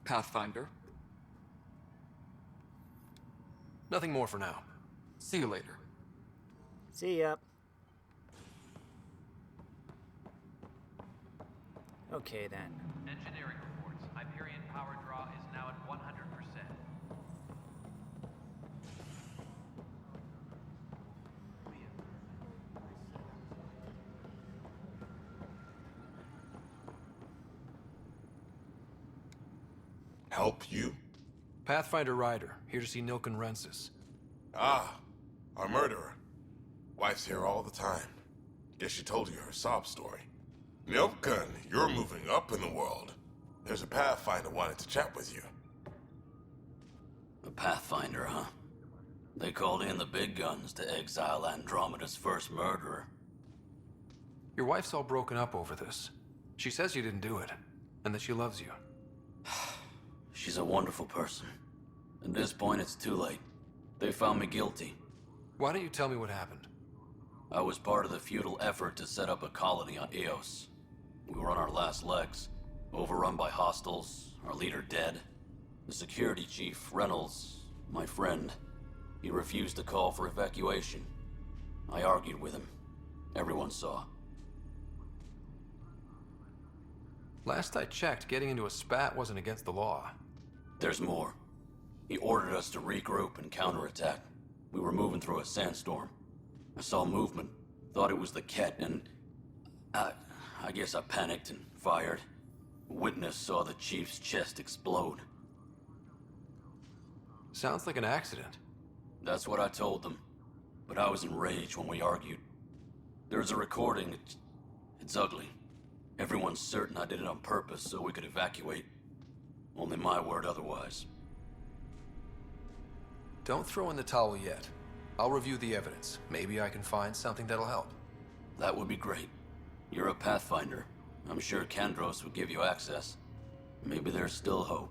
Pathfinder. Nothing more for now. See you later. See ya. Okay then. Engineering reports. Hyperion power draw is now at 100%. Help you? Pathfinder Ryder, here to see Nilken Rensis. Ah, our murderer. Wife's here all the time. Guess she told you her sob story. Nilken, you're moving up in the world. There's a Pathfinder wanted to chat with you. A Pathfinder, huh? They called in the big guns to exile Andromeda's first murderer. Your wife's all broken up over this. She says you didn't do it, and that she loves you. She's a wonderful person. At this point, it's too late. They found me guilty. Why don't you tell me what happened? I was part of the futile effort to set up a colony on Eos. We were on our last legs, overrun by hostiles, our leader dead. The security chief, Reynolds, my friend, he refused to call for evacuation. I argued with him. Everyone saw. Last I checked, getting into a spat wasn't against the law. There's more. He ordered us to regroup and counterattack. We were moving through a sandstorm. I saw movement, thought it was the Ket, and I guess I panicked and fired. A witness saw the chief's chest explode. Sounds like an accident. That's what I told them, but I was enraged when we argued. There's a recording. It's ugly. Everyone's certain I did it on purpose so we could evacuate. Only my word otherwise. Don't throw in the towel yet. I'll review the evidence. Maybe I can find something that'll help. That would be great. You're a Pathfinder. I'm sure Kandros would give you access. Maybe there's still hope.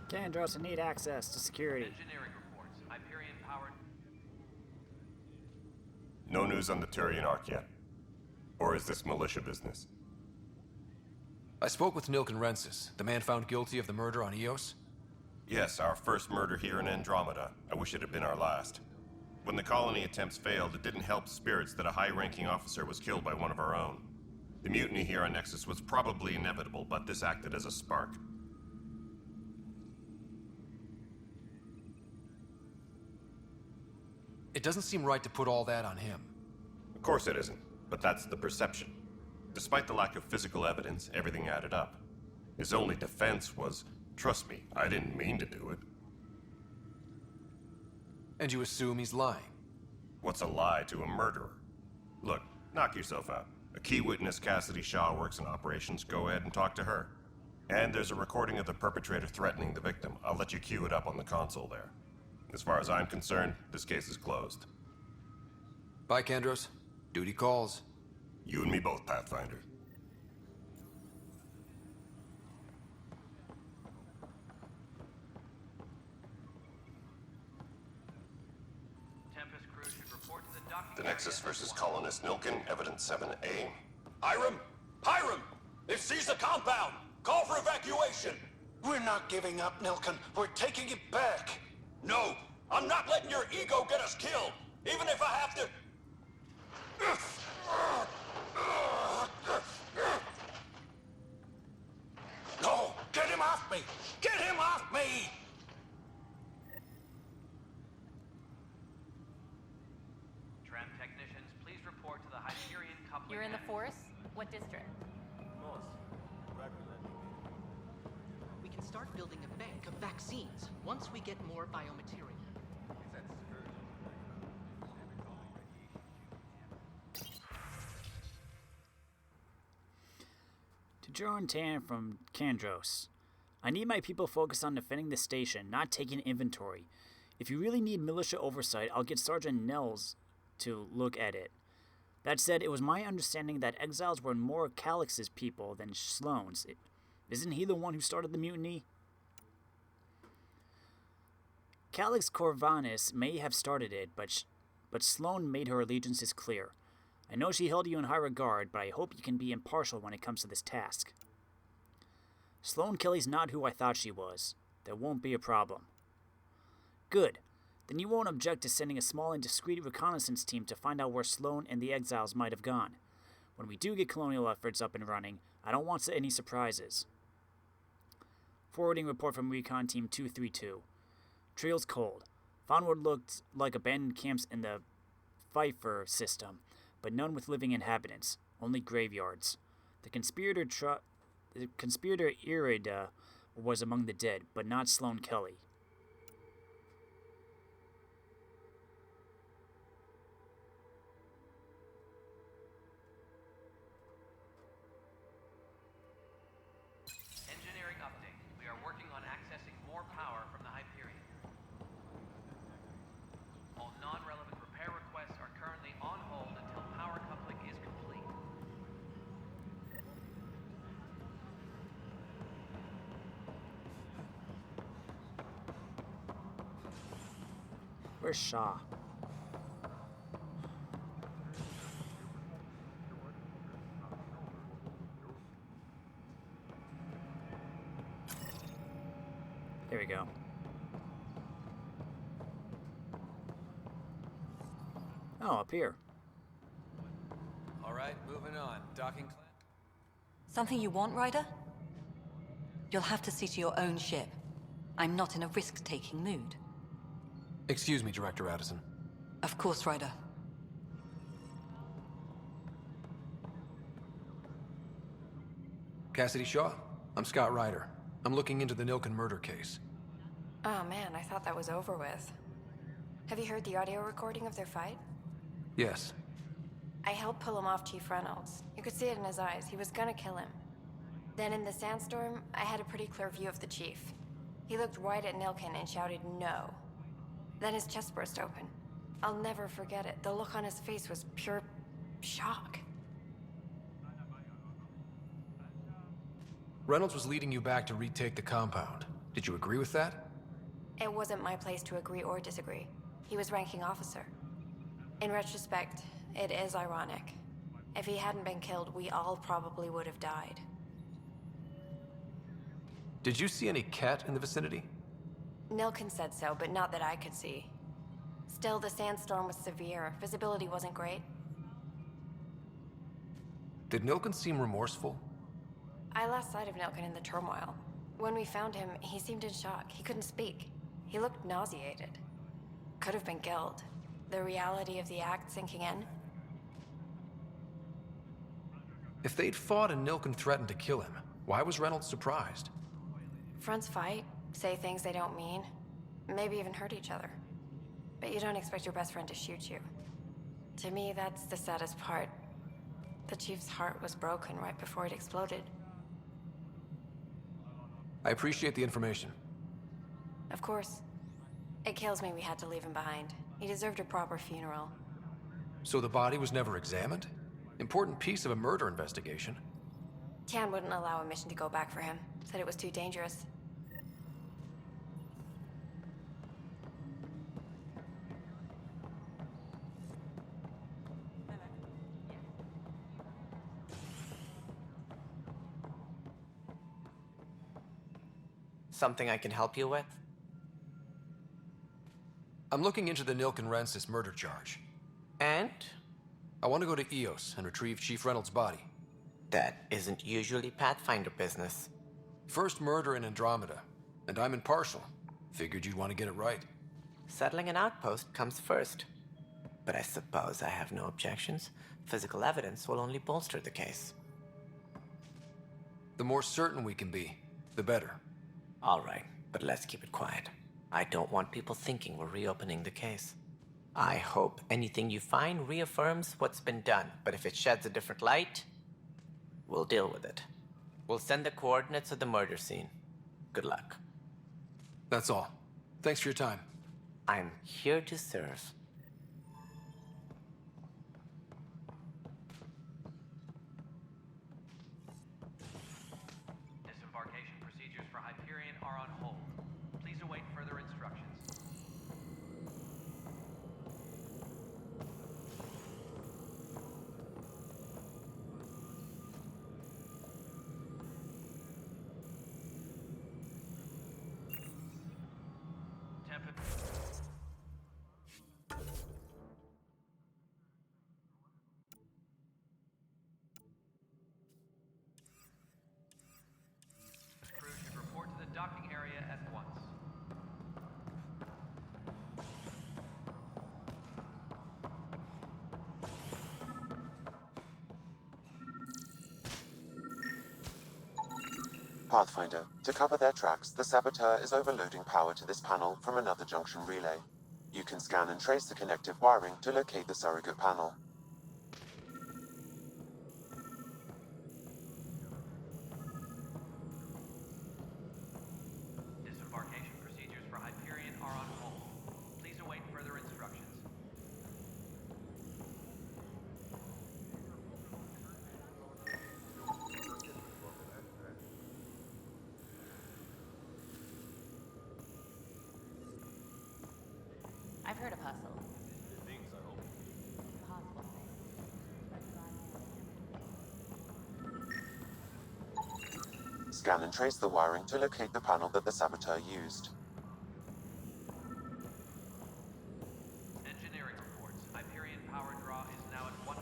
Kandros need access to security. Engineering reports. Hyperion powered. No news on the Turian Ark yet? Or is this militia business? I spoke with Nilken Rensis, the man found guilty of the murder on Eos. Yes, our first murder here in Andromeda. I wish it had been our last. When the colony attempts failed, it didn't help spirits that a high-ranking officer was killed by one of our own. The mutiny here on Nexus was probably inevitable, but this acted as a spark. It doesn't seem right to put all that on him. Of course it isn't, but that's the perception. Despite the lack of physical evidence, everything added up. His only defense was, trust me, I didn't mean to do it. And you assume he's lying? What's a lie to a murderer? Look, knock yourself out. A key witness, Cassidy Shaw, works in operations. Go ahead and talk to her. And there's a recording of the perpetrator threatening the victim. I'll let you cue it up on the console there. As far as I'm concerned, this case is closed. Bye, Kandros. Duty calls. You and me both, Pathfinder. Tempest crew should report to the docking The Nexus area. versus Colonist Nilken, Evidence 7A. Hiram! Hiram! They've seized the compound! Call for evacuation! We're not giving up, Nilken. We're taking it back. No! I'm not letting your ego get us killed! Even if I have to... No! Get him off me! Get him off me! Tram technicians, please report to the Hyperion coupling. You're in the net. force? What district? We can start building a bank of vaccines once we get more biomaterial. To Joan Tan from Kandros. I need my people focused on defending the station, not taking inventory. If you really need militia oversight, I'll get Sergeant Nels to look at it. That said, it was my understanding that exiles were more Calix's people than Sloane's. Isn't he the one who started the mutiny? Calix Corvinus may have started it, but but Sloane made her allegiances clear. I know she held you in high regard, but I hope you can be impartial when it comes to this task. Sloane Kelly's not who I thought she was. There won't be a problem. Good. Then you won't object to sending a small and discreet reconnaissance team to find out where Sloane and the exiles might have gone. When we do get colonial efforts up and running, I don't want any surprises. Forwarding report from Recon Team 232. Trail's cold. Found what looked like abandoned camps in the Pfeiffer system, but none with living inhabitants, only graveyards. The conspirator Irida was among the dead, but not Sloane Kelly. Engineering update. We are working on accessing more power from the Hyperion. All non-relevant repair requests are currently on hold until power coupling is complete. Where's Shaw? There we go. Oh, up here. All right, moving on. Docking. Something you want, Ryder? You'll have to see to your own ship. I'm not in a risk-taking mood. Excuse me, Director Addison. Of course, Ryder. Cassidy Shaw. I'm Scott Ryder. I'm looking into the Nilken murder case. Oh man, I thought that was over with. Have you heard the audio recording of their fight? Yes. I helped pull him off Chief Reynolds. You could see it in his eyes. He was gonna kill him. Then in the sandstorm, I had a pretty clear view of the Chief. He looked right at Nilken and shouted no. Then his chest burst open. I'll never forget it. The look on his face was pure shock. Reynolds was leading you back to retake the compound. Did you agree with that? It wasn't my place to agree or disagree. He was ranking officer. In retrospect, it is ironic. If he hadn't been killed, we all probably would have died. Did you see any cat in the vicinity? Nilken said so, but not that I could see. Still, the sandstorm was severe. Visibility wasn't great. Did Nilken seem remorseful? I lost sight of Nilken in the turmoil. When we found him, he seemed in shock. He couldn't speak. He looked nauseated. Could have been guilt. The reality of the act sinking in. If they'd fought and Nilken threatened to kill him, why was Reynolds surprised? Fronts fight, say things they don't mean, maybe even hurt each other. But you don't expect your best friend to shoot you. To me, that's the saddest part. The Chief's heart was broken right before it exploded. I appreciate the information. Of course. It kills me we had to leave him behind. He deserved a proper funeral. So the body was never examined? Important piece of a murder investigation. Tian wouldn't allow a mission to go back for him. Said it was too dangerous. Something I can help you with? I'm looking into the Nilken-Rensis murder charge. And? I want to go to EOS and retrieve Chief Reynolds' body. That isn't usually Pathfinder business. First murder in Andromeda, and I'm impartial. Figured you'd want to get it right. Settling an outpost comes first. But I suppose I have no objections. Physical evidence will only bolster the case. The more certain we can be, the better. All right, but let's keep it quiet. I don't want people thinking we're reopening the case. I hope anything you find reaffirms what's been done, but if it sheds a different light, we'll deal with it. We'll send the coordinates of the murder scene. Good luck. That's all. Thanks for your time. I'm here to serve. Disembarkation procedures for Hyperion are on hold. Please await further instructions. Pathfinder, to cover their tracks, the Saboteur is overloading power to this panel from another junction relay. You can scan and trace the connective wiring to locate the surrogate panel. Disembarkation procedures for Hyperion are on hold. Please await further instructions. I've heard of Hustle. Scan and trace the wiring to locate the panel that the Saboteur used. Engineering reports. Hyperion power draw is now at 100%.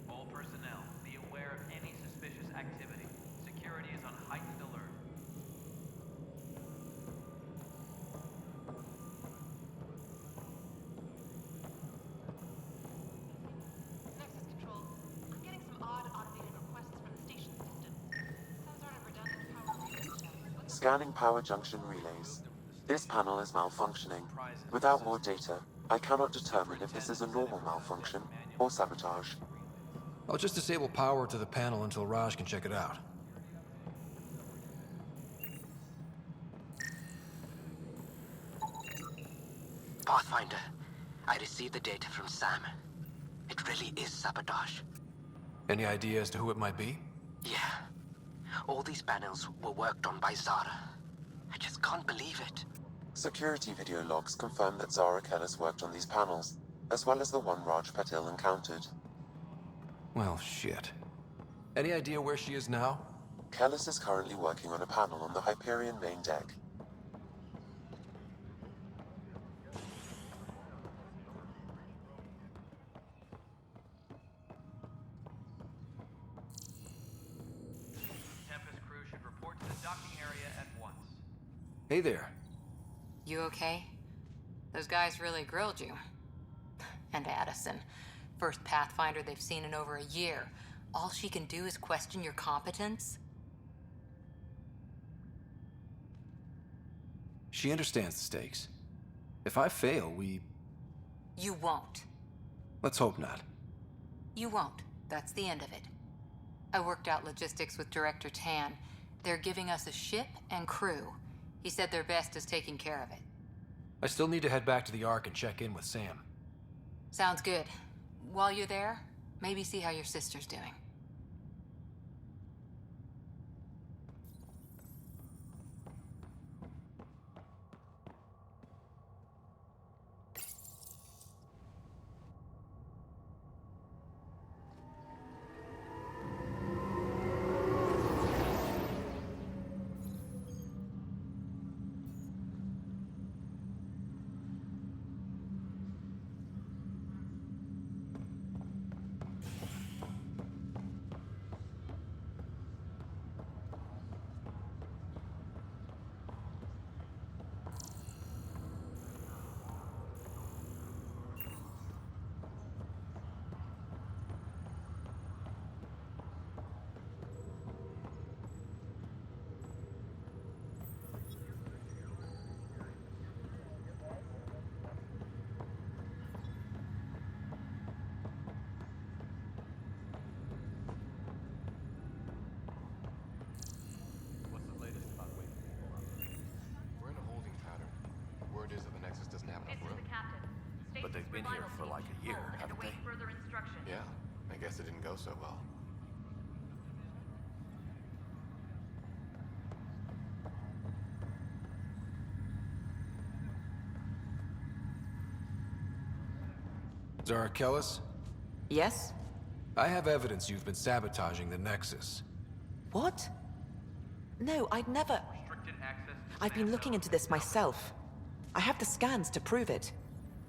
All personnel, be aware of any suspicious activity. Security is on heightened alert. Nexus Control, I'm getting some odd automated requests from the station system. Some sort of redundant power relay. Scanning power junction relays. This panel is malfunctioning. Without more data, I cannot determine if this is a normal malfunction or sabotage. I'll just disable power to the panel until Raj can check it out. Pathfinder, I received the data from Sam. It really is sabotage. Any idea as to who it might be? Yeah. All these panels were worked on by Zara. I just can't believe it. Security video logs confirm that Zara Kellis worked on these panels, as well as the one Raj Patil encountered. Well, shit. Any idea where she is now? Kellis is currently working on a panel on the Hyperion main deck. Tempest crew should report to the docking area at once. Hey there. You okay? Those guys really grilled you. And Addison. First Pathfinder they've seen in over a year. All she can do is question your competence? She understands the stakes. If I fail, You won't. let's hope not. You won't. That's the end of it. I worked out logistics with Director Tan. They're giving us a ship and crew. He said their best is taking care of it. I still need to head back to the Ark and check in with Sam. Sounds good. While you're there, maybe see how your sister's doing. What's the latest about waking people up? We're in a holding pattern. Word is that the Nexus doesn't have enough room. But they've been here for like a year, haven't they? Yeah, I guess it didn't go so well. Zara Kellis? Yes? I have evidence you've been sabotaging the Nexus. What? No, I'd never... I've been looking into this myself. I have the scans to prove it.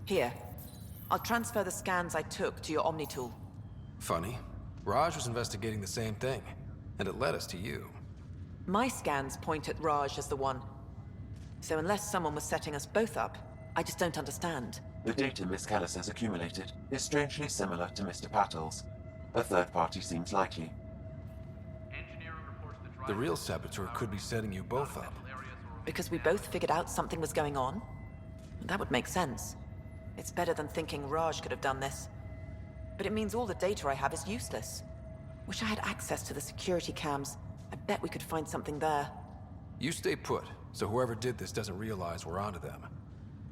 Here. I'll transfer the scans I took to your Omni tool. Funny. Raj was investigating the same thing. and it led us to you. My scans point at Raj as the one. So unless someone was setting us both up, I just don't understand. The data Miss Kellis has accumulated is strangely similar to Mr. Patel's. A third party seems likely. The real Saboteur could be setting you both up. Because we both figured out something was going on? That would make sense. It's better than thinking Raj could have done this. But it means all the data I have is useless. Wish I had access to the security cams. I bet we could find something there. You stay put, so whoever did this doesn't realize we're onto them.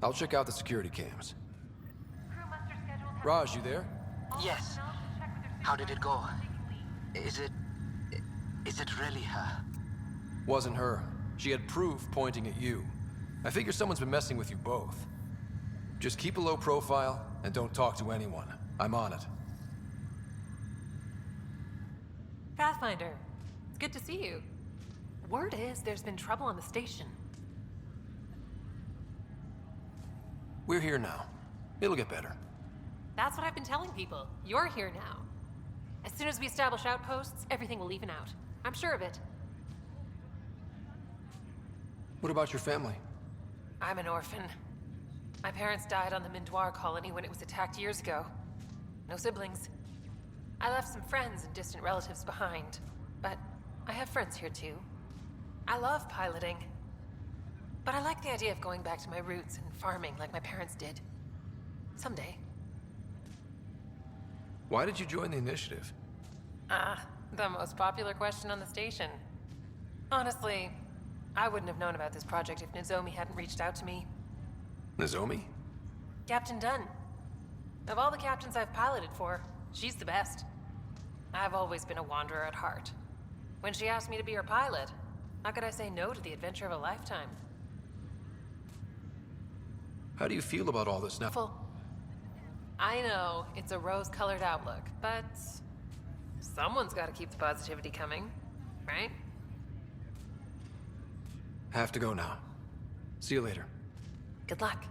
I'll check out the security cams. Raj, you there? Yes. How did it go? Is it really her? Wasn't her. She had proof pointing at you. I figure someone's been messing with you both. Just keep a low profile and don't talk to anyone. I'm on it. Pathfinder, it's good to see you. Word is there's been trouble on the station. We're here now. It'll get better. That's what I've been telling people. You're here now. As soon as we establish outposts, everything will even out. I'm sure of it. What about your family? I'm an orphan. My parents died on the Mindoir colony when it was attacked years ago. No siblings. I left some friends and distant relatives behind, but I have friends here too. I love piloting, but I like the idea of going back to my roots and farming like my parents did. Someday. Why did you join the initiative? The most popular question on the station. Honestly, I wouldn't have known about this project if Nozomi hadn't reached out to me. Nozomi? Captain Dunn. Of all the captains I've piloted for, she's the best. I've always been a wanderer at heart. When she asked me to be her pilot, how could I say no to the adventure of a lifetime? How do you feel about all this now? I know, it's a rose-colored outlook, but someone's got to keep the positivity coming, right? Have to go now. See you later. Good luck.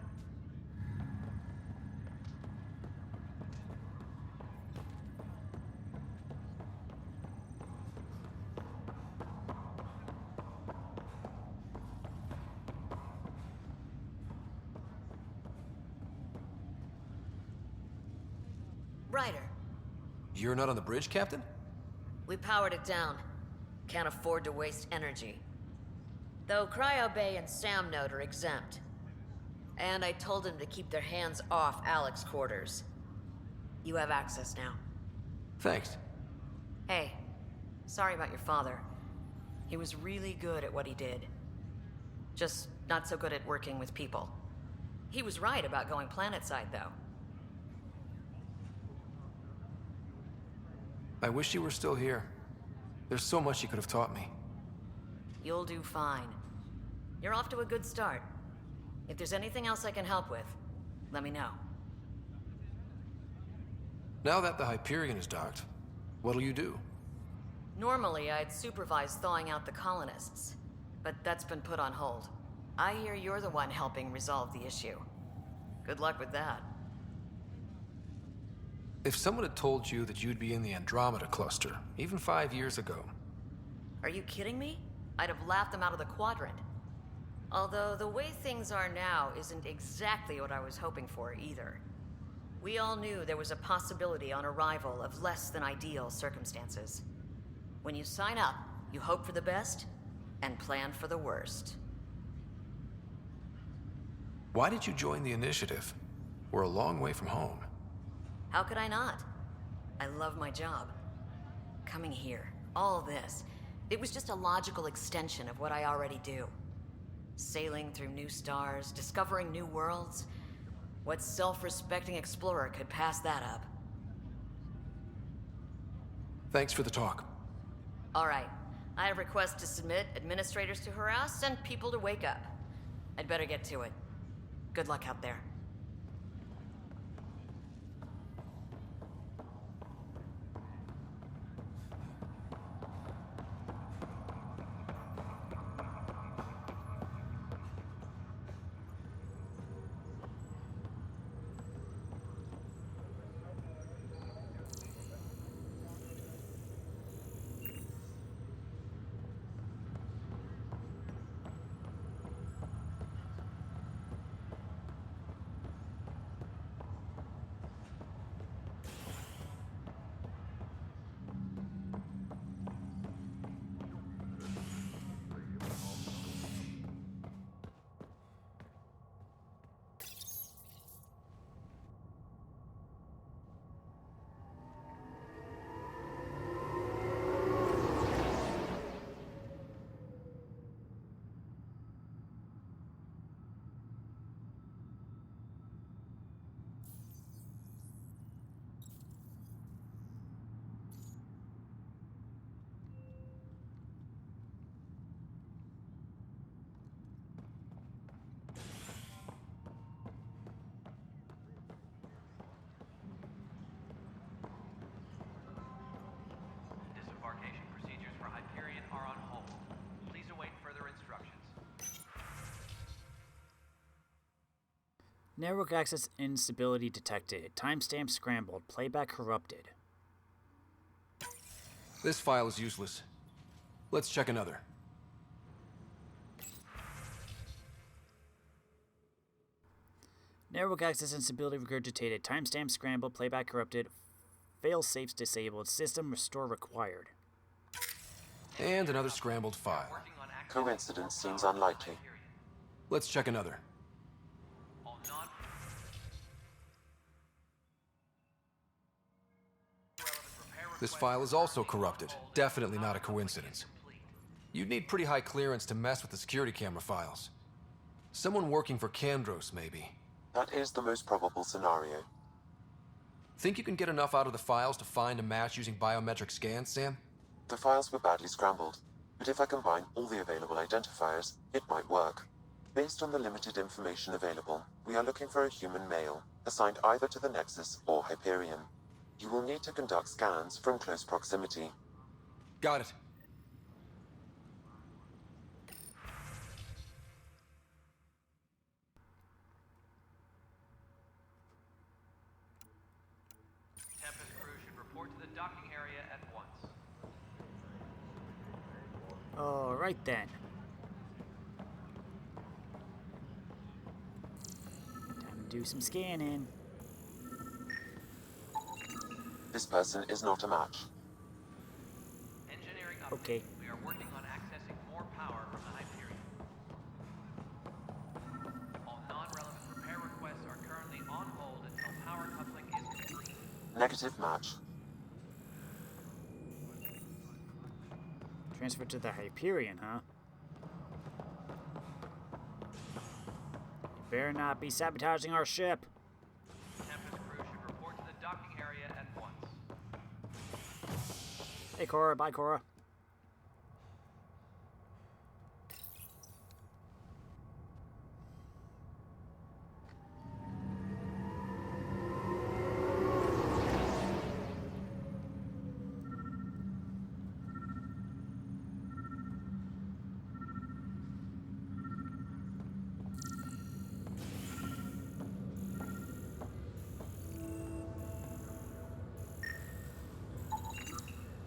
Ryder, You're not on the bridge, Captain? we powered it down. Can't afford to waste energy. Though Cryo Bay and Sam Node are exempt. And I told them to keep their hands off Alec's quarters. You have access now. Thanks. Hey, sorry about your father. He was really good at what he did. Just not so good at working with people. He was right about going planetside, though. I wish you were still here. There's so much you could have taught me. You'll do fine. You're off to a good start. If there's anything else I can help with, let me know. Now that the Hyperion is docked, what'll you do? Normally, I'd supervise thawing out the colonists, but that's been put on hold. I hear you're the one helping resolve the issue. Good luck with that. If someone had told you that you'd be in the Andromeda cluster, even 5 years ago... Are you kidding me? I'd have laughed them out of the quadrant. Although the way things are now isn't exactly what I was hoping for either. We all knew there was a possibility on arrival of less than ideal circumstances. When you sign up, you hope for the best and plan for the worst. Why did you join the initiative? We're a long way from home. How could I not? I love my job. Coming here, all this, it was just a logical extension of what I already do. Sailing through new stars, discovering new worlds. What self-respecting explorer could pass that up? Thanks for the talk. All right. I have requests to submit, administrators to harass, and people to wake up. I'd better get to it. Good luck out there. Network access instability detected. Timestamp scrambled. Playback corrupted. This file is useless. Let's check another. Network access instability regurgitated. Timestamp scrambled. Playback corrupted. Fail-safes disabled. System restore required. And another scrambled file. Coincidence seems unlikely. Let's check another. This file is also corrupted. Definitely not a coincidence. You'd need pretty high clearance to mess with the security camera files. Someone working for Kandros, maybe. That is the most probable scenario. Think you can get enough out of the files to find a match using biometric scans, Sam? The files were badly scrambled, but if I combine all the available identifiers, it might work. Based on the limited information available, we are looking for a human male, assigned either to the Nexus or Hyperion. You will need to conduct scans from close proximity. Got it. Tempest crew should report to the docking area at once. Alright then. Time to do some scanning. This person is not a match. Engineering update. Okay. We are working on accessing more power from the Hyperion. All non-relevant repair requests are currently on hold until power coupling is complete. Negative match. Transfer to the Hyperion, huh? You better not be sabotaging our ship. Tempest crew should report to the docking area at once. Hey, Cora. Bye, Cora.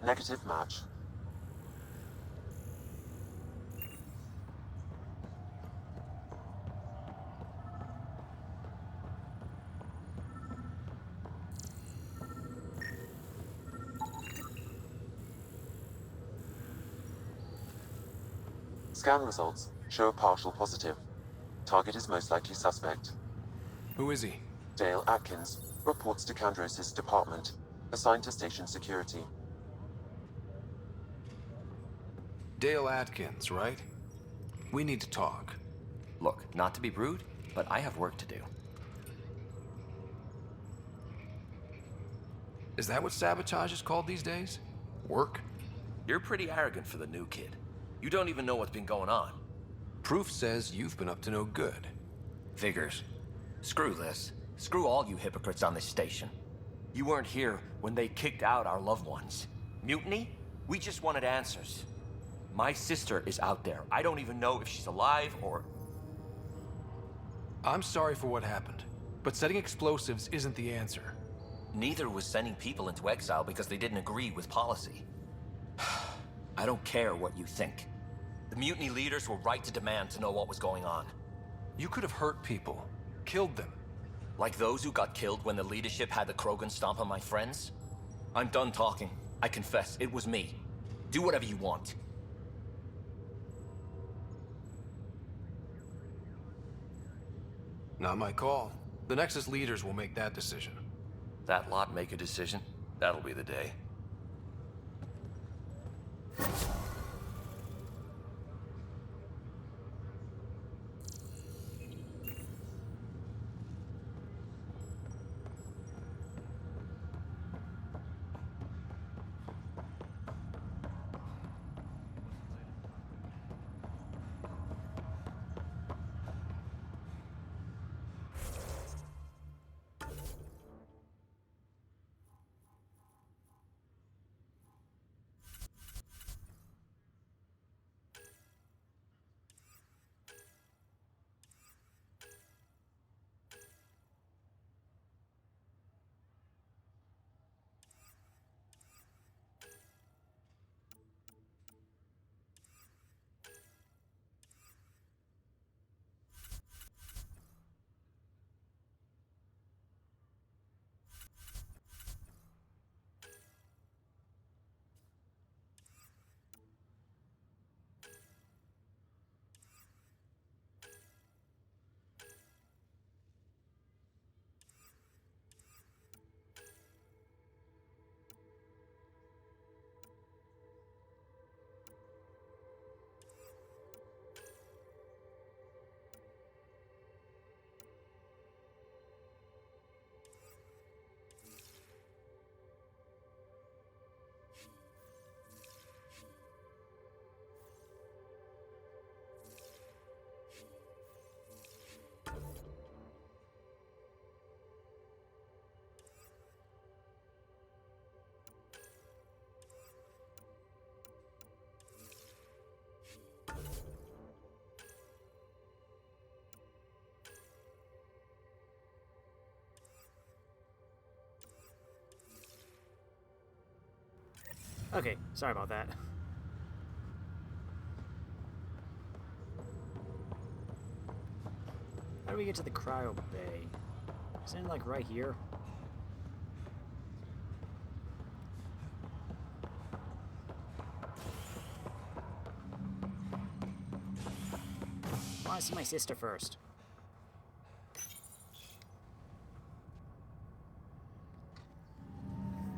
Negative match. Scan results show a partial positive. Target is most likely suspect. Who is he? Dale Atkins reports to Kandros' department, assigned to station security. Dale Atkins, right? We need to talk. Look, not to be rude, but I have work to do. Is that what sabotage is called these days? Work? You're pretty arrogant for the new kid. You don't even know what's been going on. Proof says you've been up to no good. Figures. Screw this. Screw all you hypocrites on this station. You weren't here when they kicked out our loved ones. Mutiny? We just wanted answers. My sister is out there. I don't even know if she's alive or... I'm sorry for what happened, but setting explosives isn't the answer. Neither was sending people into exile because they didn't agree with policy. I don't care what you think. The mutiny leaders were right to demand to know what was going on. You could have hurt people, killed them. Like those who got killed when the leadership had the Krogan stomp on my friends? I'm done talking. I confess, it was me. Do whatever you want. Not my call. The Nexus leaders will make that decision. That lot make a decision? That'll be the day. Okay, sorry about that. How do we get to the cryo bay? Isn't it like right here? I want to see my sister first.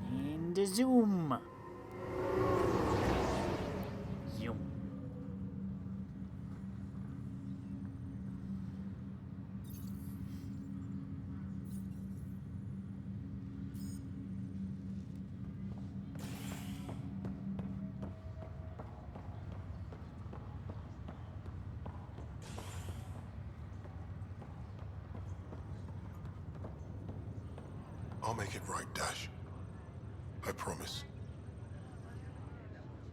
And zoom. Zoom. I'll make it right, Dash. I promise.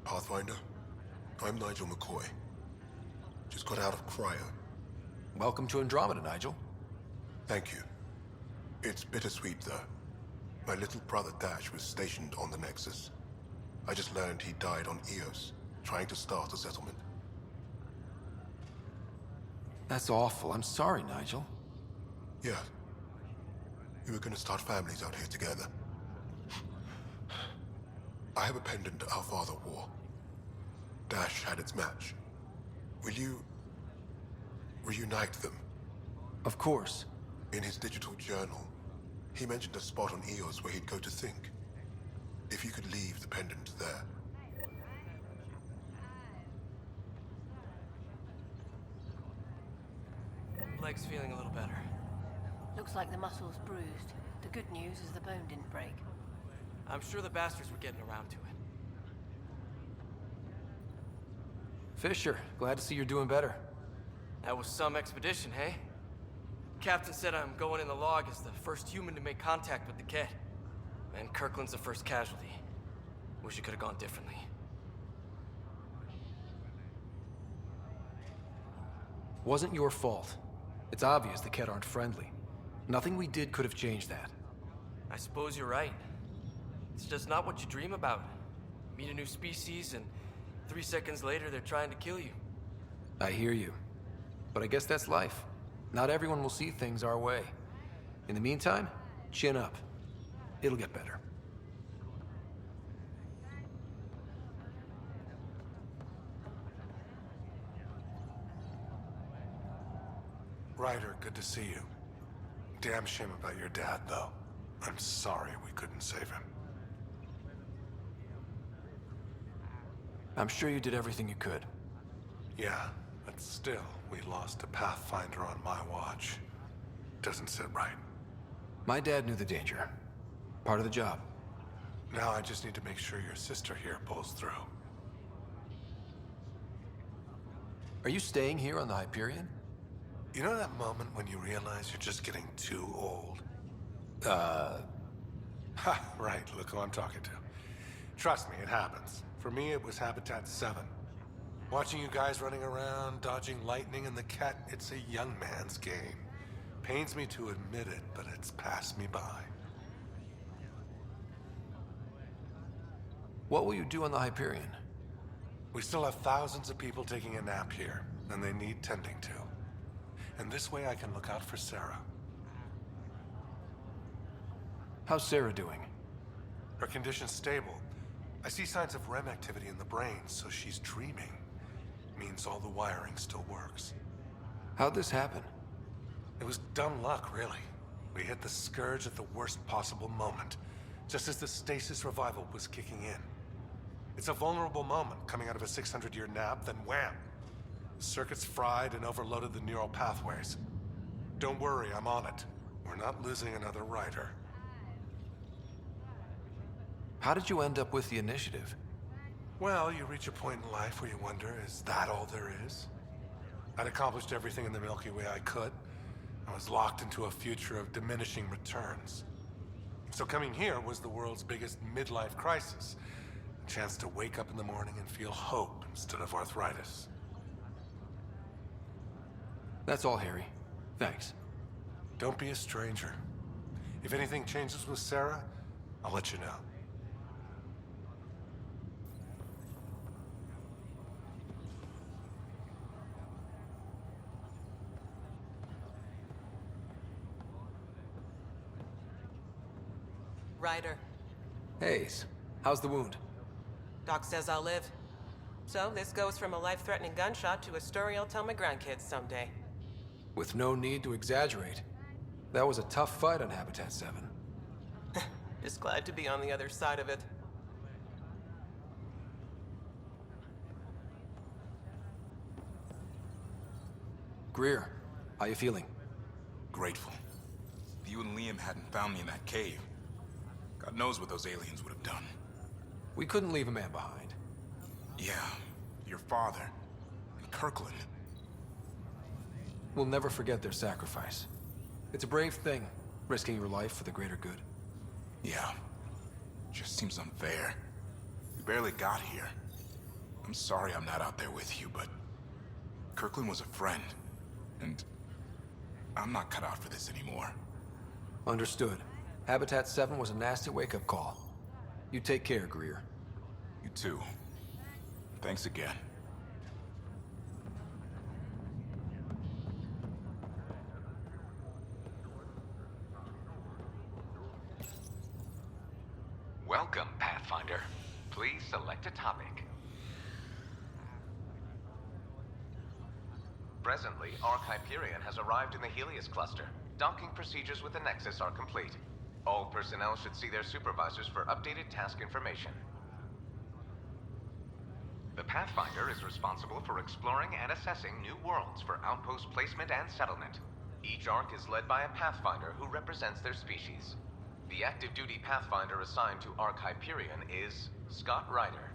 Pathfinder, I'm Nigel McCoy. Just got out of cryo. Welcome to Andromeda, Nigel. Thank you. It's bittersweet, though. My little brother Dash was stationed on the Nexus. I just learned he died on Eos, trying to start a settlement. That's awful. I'm sorry, Nigel. Yeah. We were gonna start families out here together. I have a pendant our father wore. Dash had its match. Will you reunite them? Of course. In his digital journal, he mentioned a spot on Eos where he'd go to think. If you could leave the pendant there. Leg's feeling a little better. Looks like the muscle's bruised. The good news is the bone didn't break. I'm sure the bastards were getting around to it. Fisher, glad to see you're doing better. That was some expedition, hey? Captain said I'm going in the log as the first human to make contact with the kid. And Kirkland's the first casualty. Wish it could have gone differently. Wasn't your fault. It's obvious the Kett aren't friendly. Nothing we did could have changed that. I suppose you're right. It's just not what you dream about. Meet a new species and 3 seconds later they're trying to kill you. I hear you. But I guess that's life. Not everyone will see things our way. In the meantime, chin up. It'll get better. Ryder, good to see you. Damn shame about your dad, though. I'm sorry we couldn't save him. I'm sure you did everything you could. Yeah, but still, we lost a Pathfinder on my watch. Doesn't sit right. My dad knew the danger. Part of the job. Now I just need to make sure your sister here pulls through. Are you staying here on the Hyperion? You know that moment when you realize you're just getting too old? Ha, right, look who I'm talking to. Trust me, it happens. For me, it was Habitat 7. Watching you guys running around, dodging lightning and the Kett, it's a young man's game. Pains me to admit it, but it's passed me by. What will you do on the Hyperion? We still have thousands of people taking a nap here, and they need tending to. And this way I can look out for Sarah. How's Sarah doing? Her condition's stable. I see signs of REM activity in the brain, so she's dreaming. Means all the wiring still works. How'd this happen? It was dumb luck, really. We hit the Scourge at the worst possible moment, just as the stasis revival was kicking in. It's a vulnerable moment, coming out of a 600-year nap, then wham! The circuits fried and overloaded the neural pathways. Don't worry, I'm on it. We're not losing another rider. How did you end up with the initiative? Well, you reach a point in life where you wonder, is that all there is? I'd accomplished everything in the Milky Way I could. I was locked into a future of diminishing returns. So coming here was the world's biggest midlife crisis. A chance to wake up in the morning and feel hope instead of arthritis. That's all, Harry. Thanks. Don't be a stranger. If anything changes with Sarah, I'll let you know. Ryder. Hayes, how's the wound? Doc says I'll live. So this goes from a life-threatening gunshot to a story I'll tell my grandkids someday. With no need to exaggerate. That was a tough fight on Habitat 7. Just glad to be on the other side of it. Greer, how you feeling? Grateful. If you and Liam hadn't found me in that cave, God knows what those aliens would have done. We couldn't leave a man behind. Yeah, your father, and Kirkland. We'll never forget their sacrifice. It's a brave thing, risking your life for the greater good. Yeah, just seems unfair. We barely got here. I'm sorry I'm not out there with you, but Kirkland was a friend, and I'm not cut out for this anymore. Understood. Habitat 7 was a nasty wake-up call. You take care, Greer. You too. Thanks again. Welcome, Pathfinder. Please select a topic. Presently, Ark Hyperion has arrived in the Helios cluster. Docking procedures with the Nexus are complete. All personnel should see their supervisors for updated task information. The Pathfinder is responsible for exploring and assessing new worlds for outpost placement and settlement. Each Ark is led by a Pathfinder who represents their species. The active duty Pathfinder assigned to Ark Hyperion is Scott Ryder.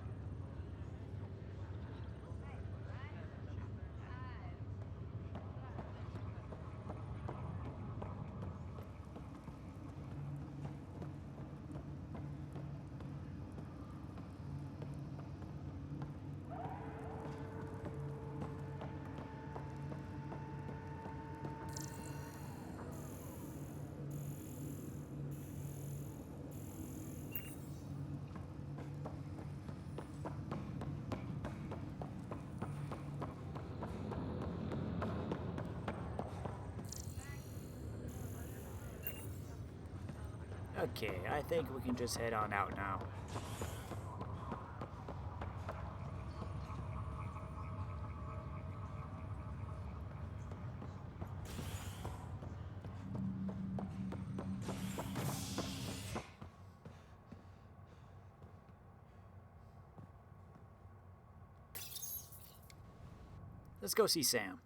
Okay, I think we can just head on out now. Let's go see Sam.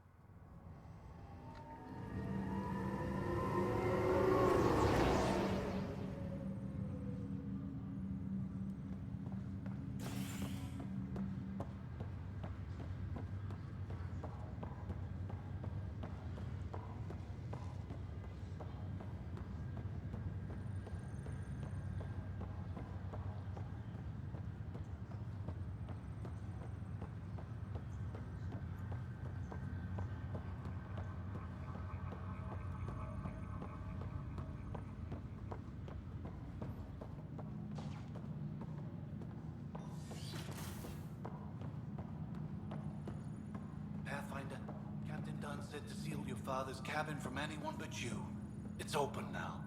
Pathfinder, Captain Dunn said to seal your father's cabin from anyone but you. It's open now.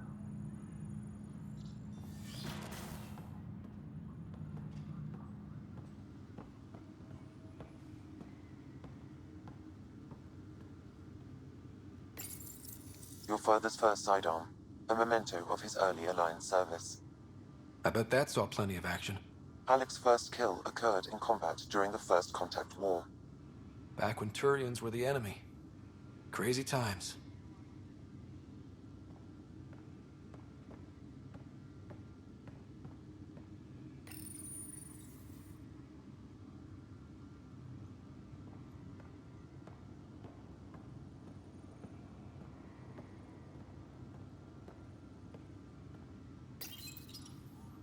Your father's first sidearm, a memento of his early Alliance service. I bet that saw plenty of action. Alec's first kill occurred in combat during the First Contact War. Back when Turians were the enemy. Crazy times.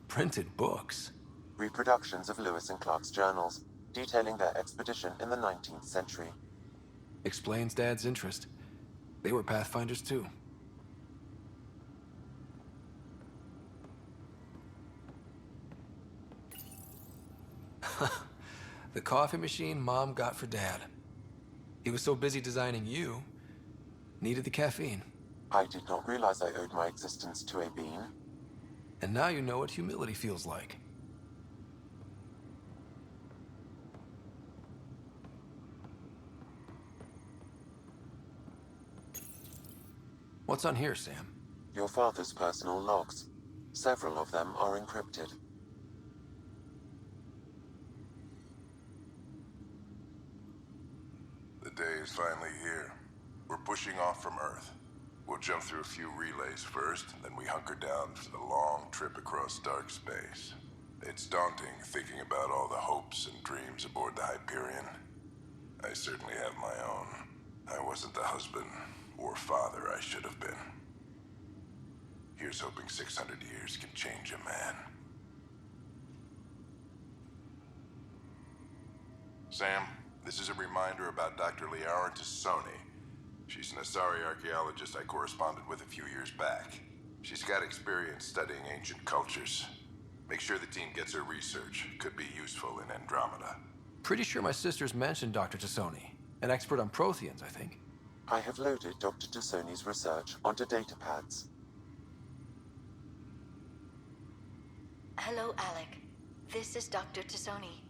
Printed books. Reproductions of Lewis and Clark's journals, detailing their expedition in the 19th century. Explains Dad's interest. They were Pathfinders too. The coffee machine Mom got for Dad. He was so busy designing you, needed the caffeine. I did not realize I owed my existence to a bean. And now you know what humility feels like. What's on here, Sam? Your father's personal logs. Several of them are encrypted. The day is finally here. We're pushing off from Earth. We'll jump through a few relays first, and then we hunker down for the long trip across dark space. It's daunting thinking about all the hopes and dreams aboard the Hyperion. I certainly have my own. I wasn't the husband or father I should have been. Here's hoping 600 years can change a man. Sam, this is a reminder about Dr. Liara Tassoni. She's an Asari archaeologist I corresponded with a few years back. She's got experience studying ancient cultures. Make sure the team gets her research. Could be useful in Andromeda. Pretty sure my sister's mentioned Dr. Tassoni. An expert on Protheans, I think. I have loaded Dr. Tassoni's research onto datapads. Hello, Alec. This is Dr. Tassoni.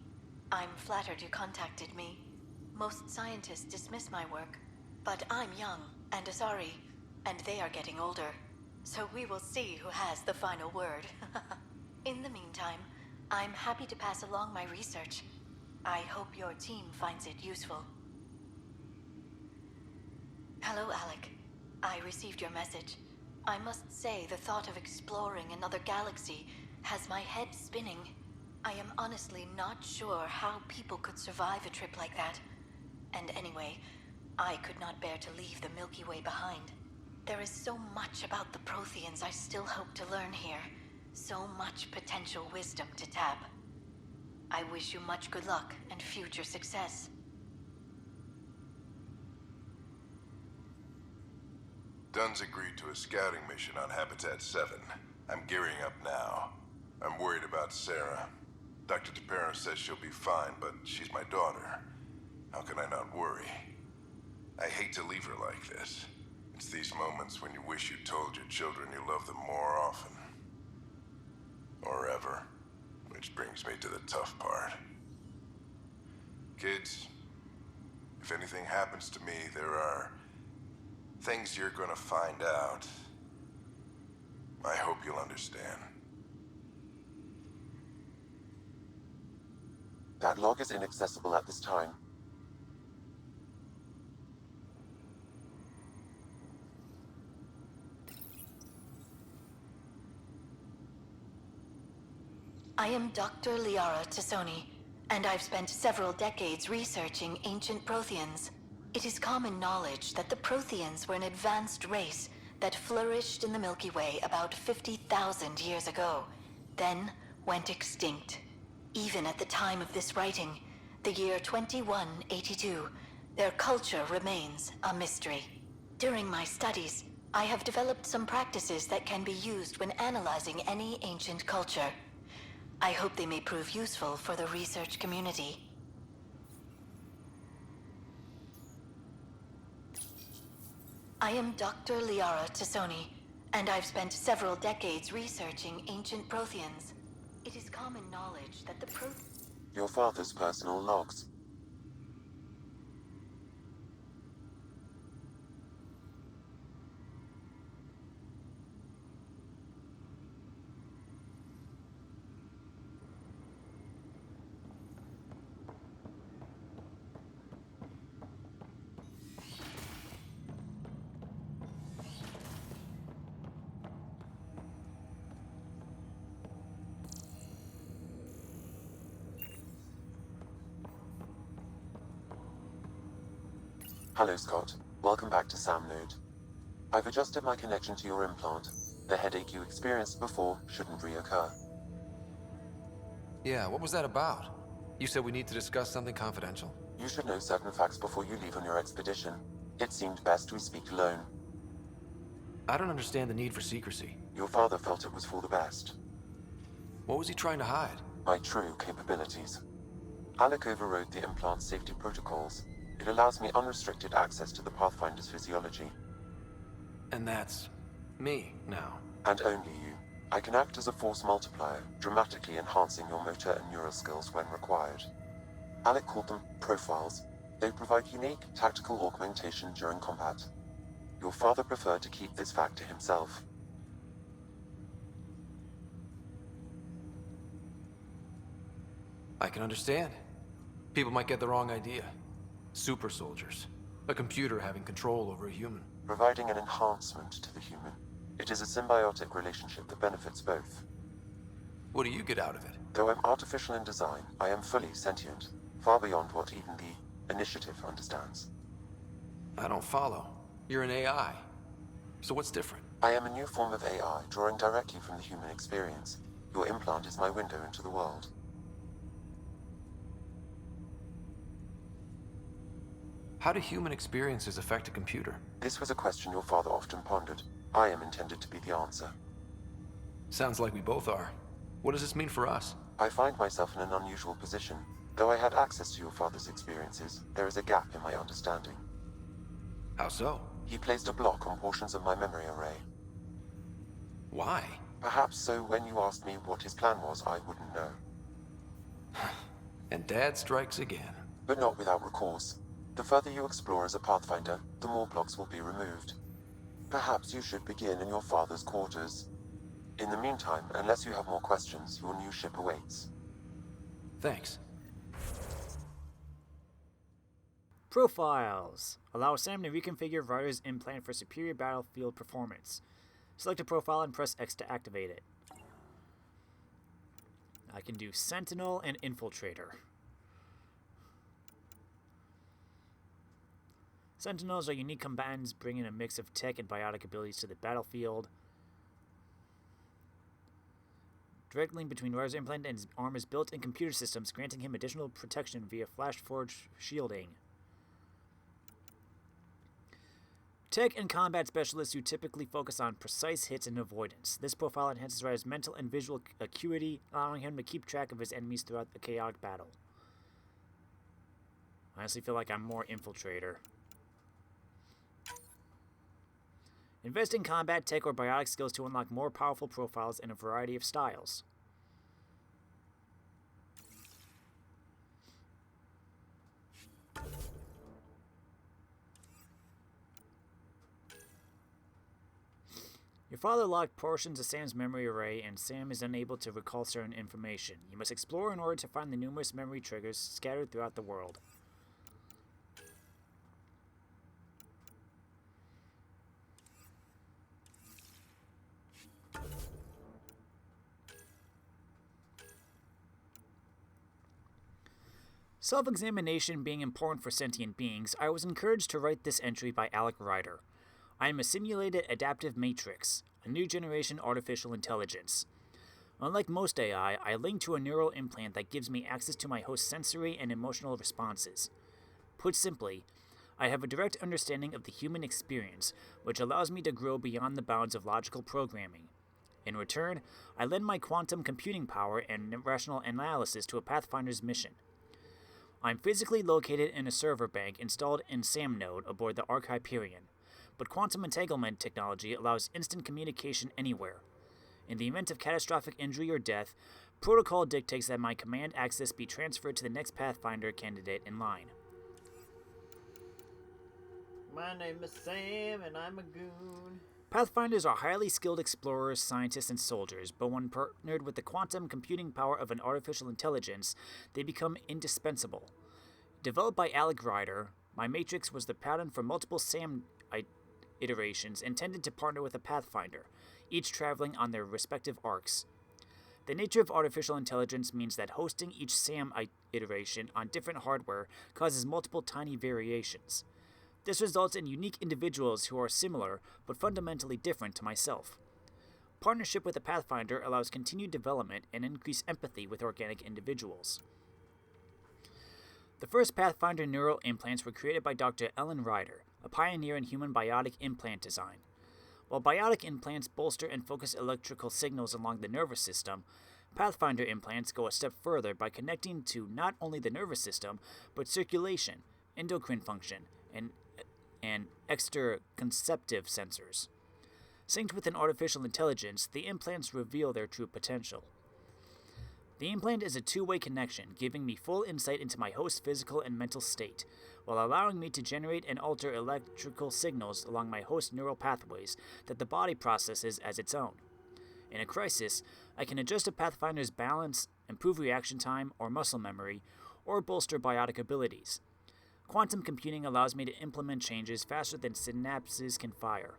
I'm flattered you contacted me. Most scientists dismiss my work, but I'm young and Asari, and they are getting older. So we will see who has the final word. In the meantime, I'm happy to pass along my research. I hope your team finds it useful. Hello, Alec. I received your message. I must say the thought of exploring another galaxy has my head spinning. I am honestly not sure how people could survive a trip like that. And anyway, I could not bear to leave the Milky Way behind. There is so much about the Protheans I still hope to learn here. So much potential wisdom to tap. I wish you much good luck and future success. Dunn's agreed to a scouting mission on Habitat 7. I'm gearing up now. I'm worried about Sarah. Dr. DePero says she'll be fine, but she's my daughter. How can I not worry? I hate to leave her like this. It's these moments when you wish you told your children you love them more often. Or ever. Which brings me to the tough part. Kids, if anything happens to me, there are things you're gonna find out. I hope you'll understand. That log is inaccessible at this time. I am Dr. Liara Tassoni, and I've spent several decades researching ancient Protheans. It is common knowledge that the Protheans were an advanced race that flourished in the Milky Way about 50,000 years ago, then went extinct. Even at the time of this writing, the year 2182, their culture remains a mystery. During my studies, I have developed some practices that can be used when analyzing any ancient culture. I hope they may prove useful for the research community. I am Dr. Liara Tassoni, and I've spent several decades researching ancient Protheans. It is common knowledge that the Your father's personal logs. Hello, Scott. Welcome back to Sam Node. I've adjusted my connection to your implant. The headache you experienced before shouldn't reoccur. Yeah, what was that about? You said we need to discuss something confidential. You should know certain facts before you leave on your expedition. It seemed best we speak alone. I don't understand the need for secrecy. Your father felt it was for the best. What was he trying to hide? My true capabilities. Alec overrode the implant's safety protocols. It allows me unrestricted access to the Pathfinder's physiology. And that's me now. And only you. I can act as a force multiplier, dramatically enhancing your motor and neural skills when required. Alec called them profiles. They provide unique tactical augmentation during combat. Your father preferred to keep this fact to himself. I can understand. People might get the wrong idea. Super soldiers. A computer having control over a human. Providing an enhancement to the human. It is a symbiotic relationship that benefits both. What do you get out of it? Though I'm artificial in design, I am fully sentient, far beyond what even the Initiative understands. I don't follow. You're an AI. So what's different? I am a new form of AI, drawing directly from the human experience. Your implant is my window into the world. How do human experiences affect a computer? This was a question your father often pondered. I am intended to be the answer. Sounds like we both are. What does this mean for us? I find myself in an unusual position. Though I had access to your father's experiences, there is a gap in my understanding. How so? He placed a block on portions of my memory array. Why? Perhaps so when you asked me what his plan was, I wouldn't know. And Dad strikes again. But not without recourse. The further you explore as a Pathfinder, the more blocks will be removed. Perhaps you should begin in your father's quarters. In the meantime, unless you have more questions, your new ship awaits. Thanks. Profiles. Allow Sam to reconfigure Ryder's implant for superior battlefield performance. Select a profile and press X to activate it. I can do Sentinel and Infiltrator. Sentinels are unique combatants bringing a mix of tech and biotic abilities to the battlefield. Direct link between Ryder's implant and his arm is built in computer systems, granting him additional protection via Flashforge shielding. Tech and combat specialists who typically focus on precise hits and avoidance. This profile enhances Ryder's mental and visual acuity, allowing him to keep track of his enemies throughout the chaotic battle. I honestly feel like I'm more Infiltrator. Invest in combat, tech, or biotic skills to unlock more powerful profiles in a variety of styles. Your father locked portions of Sam's memory array, and Sam is unable to recall certain information. You must explore in order to find the numerous memory triggers scattered throughout the world. Self-examination being important for sentient beings, I was encouraged to write this entry by Alec Ryder. I am a simulated adaptive matrix, a new generation artificial intelligence. Unlike most AI, I link to a neural implant that gives me access to my host's sensory and emotional responses. Put simply, I have a direct understanding of the human experience, which allows me to grow beyond the bounds of logical programming. In return, I lend my quantum computing power and rational analysis to a Pathfinder's mission. I'm physically located in a server bank installed in SAM node aboard the Ark Hyperion, but quantum entanglement technology allows instant communication anywhere. In the event of catastrophic injury or death, protocol dictates that my command access be transferred to the next Pathfinder candidate in line. My name is Sam, and I'm a goon. Pathfinders are highly skilled explorers, scientists, and soldiers, but when partnered with the quantum computing power of an artificial intelligence, they become indispensable. Developed by Alec Ryder, my Matrix was the pattern for multiple SAM iterations intended to partner with a Pathfinder, each traveling on their respective arcs. The nature of artificial intelligence means that hosting each SAM iteration on different hardware causes multiple tiny variations. This results in unique individuals who are similar but fundamentally different to myself. Partnership with a Pathfinder allows continued development and increased empathy with organic individuals. The first Pathfinder neural implants were created by Dr. Ellen Ryder, a pioneer in human biotic implant design. While biotic implants bolster and focus electrical signals along the nervous system, Pathfinder implants go a step further by connecting to not only the nervous system, but circulation, endocrine function, and extraconceptive sensors. Synced with an artificial intelligence, the implants reveal their true potential. The implant is a two-way connection, giving me full insight into my host's physical and mental state, while allowing me to generate and alter electrical signals along my host's neural pathways that the body processes as its own. In a crisis, I can adjust a Pathfinder's balance, improve reaction time or muscle memory, or bolster biotic abilities. Quantum computing allows me to implement changes faster than synapses can fire.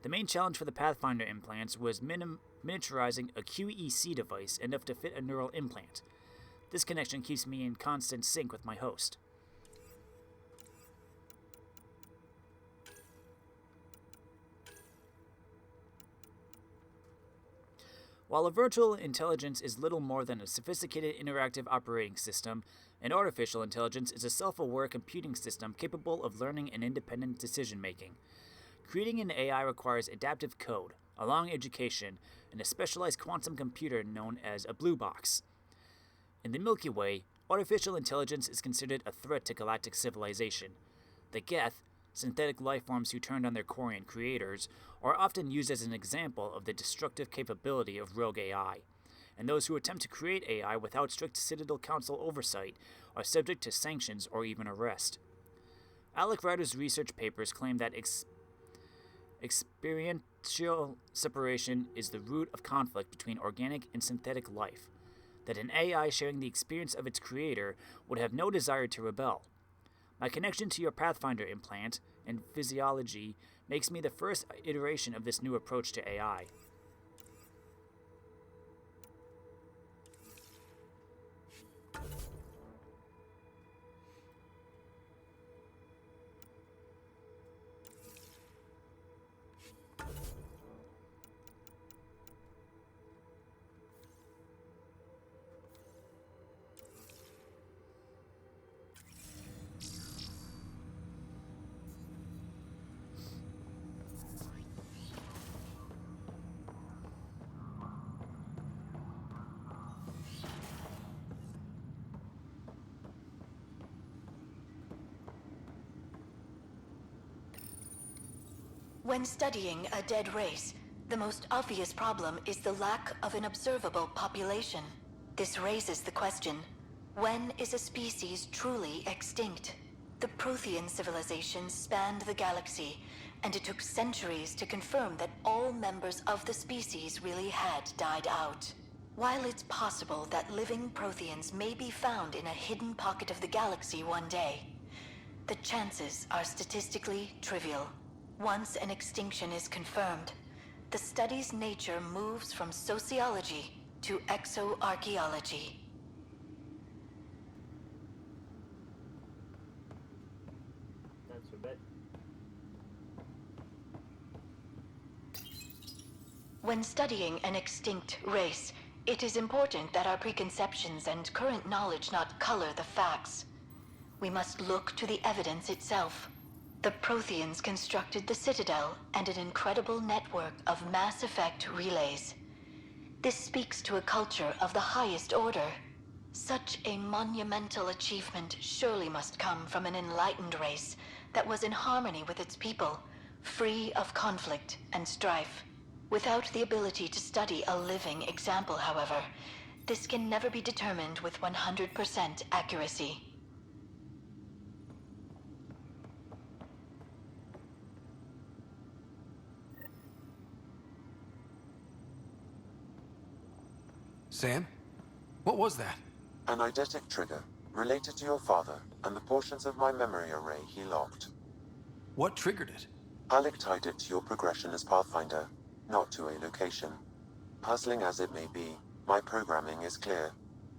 The main challenge for the Pathfinder implants was miniaturizing a QEC device enough to fit a neural implant. This connection keeps me in constant sync with my host. While a virtual intelligence is little more than a sophisticated interactive operating system, an artificial intelligence is a self-aware computing system capable of learning and independent decision-making. Creating an AI requires adaptive code, a long education, and a specialized quantum computer known as a blue box. In the Milky Way, artificial intelligence is considered a threat to galactic civilization. The Geth, synthetic lifeforms who turned on their Quarian creators, are often used as an example of the destructive capability of rogue AI, and those who attempt to create AI without strict Citadel Council oversight are subject to sanctions or even arrest. Alec Ryder's research papers claim that experiential separation is the root of conflict between organic and synthetic life, that an AI sharing the experience of its creator would have no desire to rebel. My connection to your Pathfinder implant and physiology makes me the first iteration of this new approach to AI. When studying a dead race, the most obvious problem is the lack of an observable population. This raises the question, when is a species truly extinct? The Prothean civilization spanned the galaxy, and it took centuries to confirm that all members of the species really had died out. While it's possible that living Protheans may be found in a hidden pocket of the galaxy one day, the chances are statistically trivial. Once an extinction is confirmed, the study's nature moves from sociology to exoarchaeology. That's a bit. When studying an extinct race, it is important that our preconceptions and current knowledge not color the facts. We must look to the evidence itself. The Protheans constructed the Citadel and an incredible network of mass effect relays. This speaks to a culture of the highest order. Such a monumental achievement surely must come from an enlightened race that was in harmony with its people, free of conflict and strife. Without the ability to study a living example, however, this can never be determined with 100% accuracy. Sam? What was that? An eidetic trigger, related to your father, and the portions of my memory array he locked. What triggered it? Alec tied it to your progression as Pathfinder, not to a location. Puzzling as it may be, my programming is clear.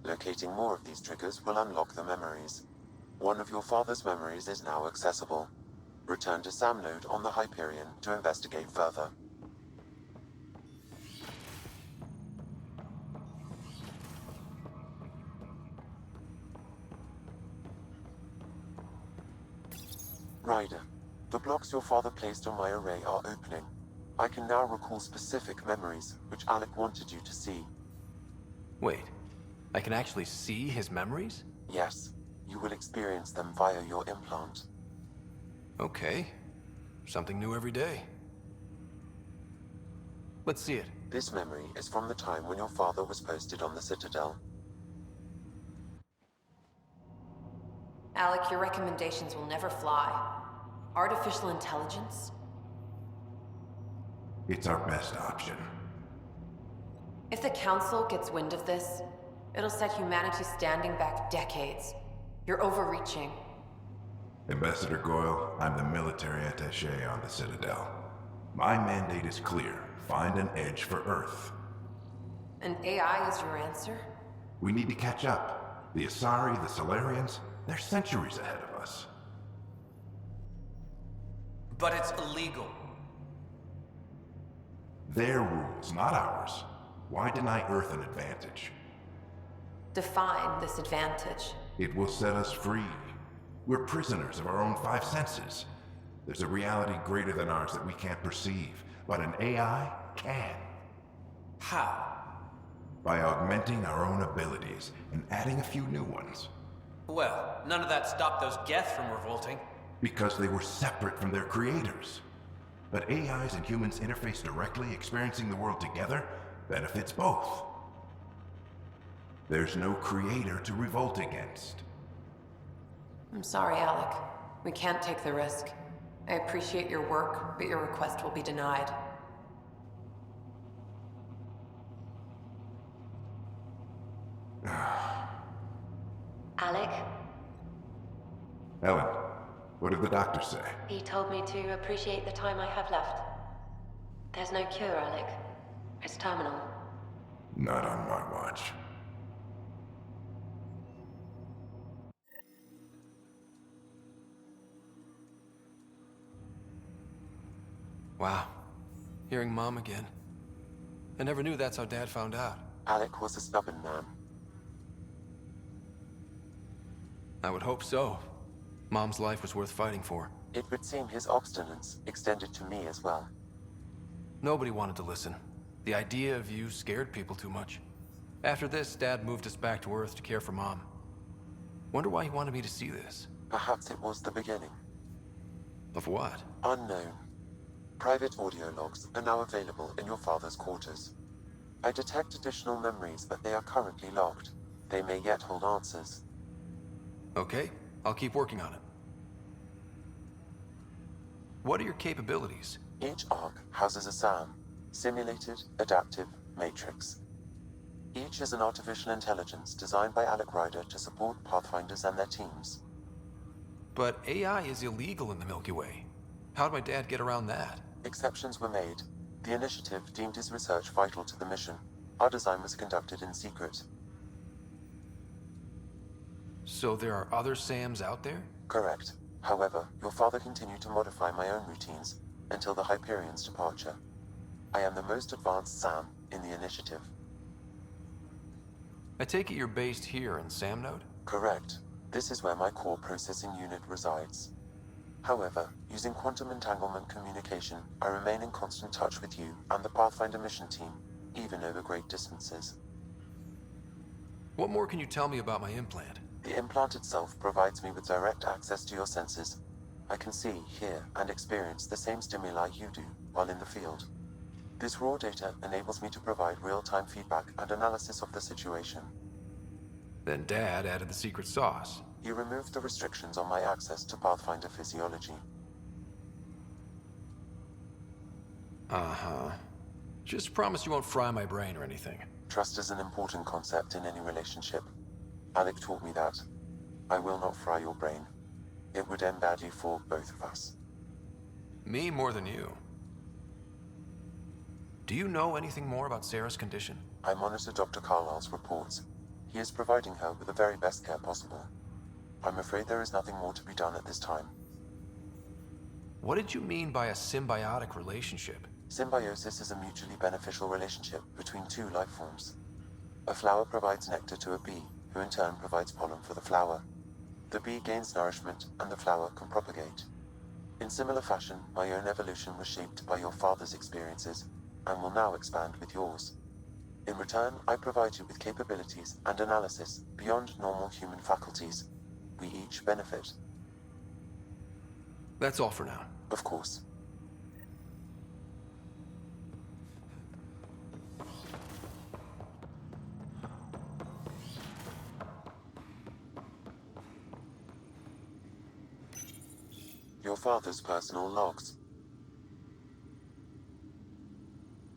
Locating more of these triggers will unlock the memories. One of your father's memories is now accessible. Return to Sam Node on the Hyperion to investigate further. Ryder, the blocks your father placed on my array are opening. I can now recall specific memories, which Alec wanted you to see. Wait, I can actually see his memories? Yes, you will experience them via your implant. Okay. Something new every day. Let's see it. This memory is from the time when your father was posted on the Citadel. Alec, your recommendations will never fly. Artificial intelligence? It's our best option. If the Council gets wind of this, it'll set humanity standing back decades. You're overreaching. Ambassador Goyle, I'm the military attaché on the Citadel. My mandate is clear. Find an edge for Earth. And AI is your answer? We need to catch up. The Asari, the Solarians, they're centuries ahead of us. But it's illegal. Their rules, not ours. Why deny Earth an advantage? Define this advantage. It will set us free. We're prisoners of our own five senses. There's a reality greater than ours that we can't perceive, but an AI can. How? By augmenting our own abilities and adding a few new ones. Well, none of that stopped those Geth from revolting. Because they were separate from their creators. But AIs and humans interface directly, experiencing the world together, benefits both. There's no creator to revolt against. I'm sorry, Alec. We can't take the risk. I appreciate your work, but your request will be denied. Alec, Ellen, what did the doctor say? he told me to appreciate the time I have left. There's no cure, Alec. It's terminal. Not on my watch. Wow. Hearing Mom again. I never knew that's how Dad found out. Alec was a stubborn man. I would hope so. Mom's life was worth fighting for. It would seem his obstinance extended to me as well. Nobody wanted to listen. The idea of you scared people too much. After this, Dad moved us back to Earth to care for Mom. Wonder why he wanted me to see this. Perhaps it was the beginning. Of what? Unknown. Private audio logs are now available in your father's quarters. I detect additional memories, but they are currently logged. They may yet hold answers. Okay, I'll keep working on it. What are your capabilities? Each arc houses a SAM, Simulated Adaptive Matrix. Each is an artificial intelligence designed by Alec Ryder to support Pathfinders and their teams. But AI is illegal in the Milky Way. How'd my dad get around that? Exceptions were made. The initiative deemed his research vital to the mission. Our design was conducted in secret. So there are other SAMs out there? Correct. However, your father continued to modify my own routines until the Hyperion's departure. I am the most advanced SAM in the initiative. I take it you're based here in Sam Node? Correct. This is where my core processing unit resides. However, using quantum entanglement communication, I remain in constant touch with you and the Pathfinder mission team, even over great distances. What more can you tell me about my implant? The implant itself provides me with direct access to your senses. I can see, hear, and experience the same stimuli you do while in the field. This raw data enables me to provide real-time feedback and analysis of the situation. Then Dad added the secret sauce. You removed the restrictions on my access to Pathfinder physiology. Uh-huh. Just promise you won't fry my brain or anything. Trust is an important concept in any relationship. Alec taught me that. I will not fry your brain. It would end badly for both of us. Me more than you. Do you know anything more about Sarah's condition? I monitor Dr. Carlisle's reports. He is providing her with the very best care possible. I'm afraid there is nothing more to be done at this time. What did you mean by a symbiotic relationship? Symbiosis is a mutually beneficial relationship between two life forms. A flower provides nectar to a bee, who in turn provides pollen for the flower. The bee gains nourishment, and the flower can propagate. In similar fashion, my own evolution was shaped by your father's experiences, and will now expand with yours. In return, I provide you with capabilities and analysis beyond normal human faculties. We each benefit. That's all for now. Of course. father's personal logs.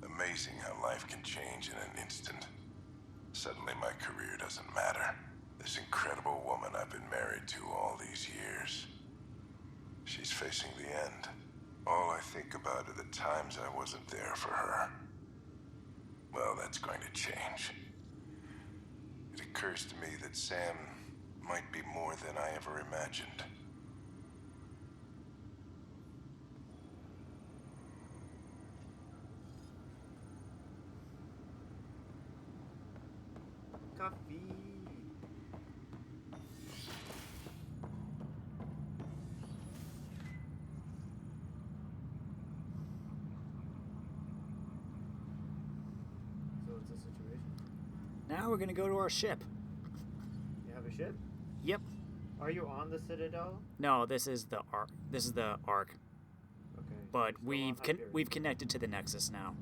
Amazing how life can change in an instant. Suddenly my career doesn't matter. This incredible woman I've been married to all these years. She's facing the end. All I think about are the times I wasn't there for her. Well, that's going to change. It occurs to me that Sam might be more than I ever imagined. Coffee. So what's the situation? Now we're gonna go to our ship. You have a ship? Yep. Are you on the Citadel? No, this is the Ark. This is the Ark. Okay. But Still on Hyperion. we've connected to the Nexus now.